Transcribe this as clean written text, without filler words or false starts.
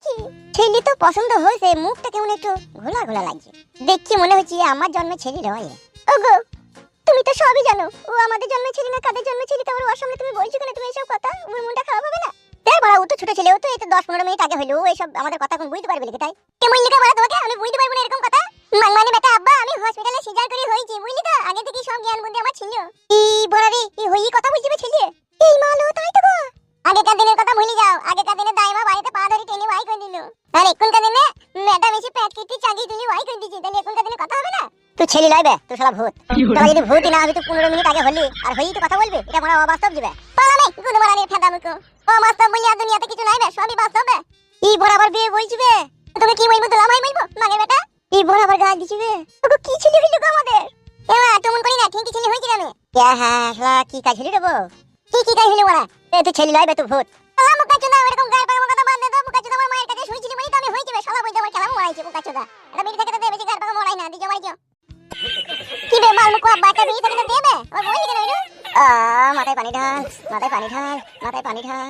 দেখছি। ছেলে তো পছন্দ হয়েছে, মুখটা কেমন একটু ঘোলা ঘোলা লাগছে। দেখছি মনে হচ্ছে আমার জন্মে ছেলে নয়। ওগো তুমি তো সবই জানো, ও আমাদের জন্মে ছেলে না কাদের জন্মে ছেলে, তোমার ওর সামনে তুমি বলছো কেন তুমি এসব কথা? ওর মনটা খারাপ হবে না? তার বড় ও তো ছোট ছেলে, ও তো এই তো 10-15 মিনিট আগে হলো, ও এসব আমাদের কথা কোন বুঝতে পারবে নাকি? তাই কেমন লিখা বলা তোমাকে, আমি বুঝতে পারবো না এরকম কথা? মানে বেটা আব্বা, আমি হসপিটালে সিজার করে হয়েছি বুঝলি তো, আগে থেকে সব জ্ঞান বুদ্ধি আমার ছিল। বড় রে এই হই কথা বুঝতে ছেলে, এই মালো তাই তো গো। আগেকার দিনের কথা ভুলে যাও, আগেকার দিনে দাইমা বাড়িতে পা ধরে টেনে বাই করে দিল, আর এখনকার দিনে ম্যাডাম এসে পেট কেটে চাগিয়ে তুলি বাই করে দিচ্ছে। তাহলে এখনকার দিনে কথা হবে না? তুই ছেলে লইবে, তুই শালা ভূত। তোরা যদি ভূতই না, আমি তো 15 মিনিট আগে হলি আর হই তো কথা বলবি? এটা মনে অবাস্তব দিবে। পালা নাই গুণ মারানির ফেদা মুকো, ও বাস্তব বলি আর দুনিয়াতে কিছু নাই বে, সবই বাস্তব বে। ই বরাবর বিয়ে বলছিবে, তুমি কি বলবো? তোলা ভাই বলবো মাগে বেটা, ই বরাবর গাল দিছিবে। তোকে কি ছেলে হইলো গো আমাদের? এমা তুমি করি না, ঠিকই ছেলে হইছি আমি। হ্যাঁ শালা কি কাজ হইলো রে? কি কাজ হইলো বড়া? তুই ছেলে লইবে, তুই ভূত। শালা মুকাচোদা, এরকম গায়ে পাগল কথা বাদ দে তো। মুকাচোদা আমার মায়ের কাছে শুইছিলি বলি তো আমি হইছি বে, শালা বইতে আমার খেলা মারাইছে মুকাচোদা। এটা বিড়ি থেকে তো দে, বেশি গায়ে পাগল মারাই না, দিজে মারিছো। কি বে মাল মুকো আব্বা, একটা বিড়ি থেকে তো দে বে, আমার বইলি কেন হইলো? মাথায় পানি ঢাল, মাথায় পানি ঢাল, মাথায় পানি ঢাল।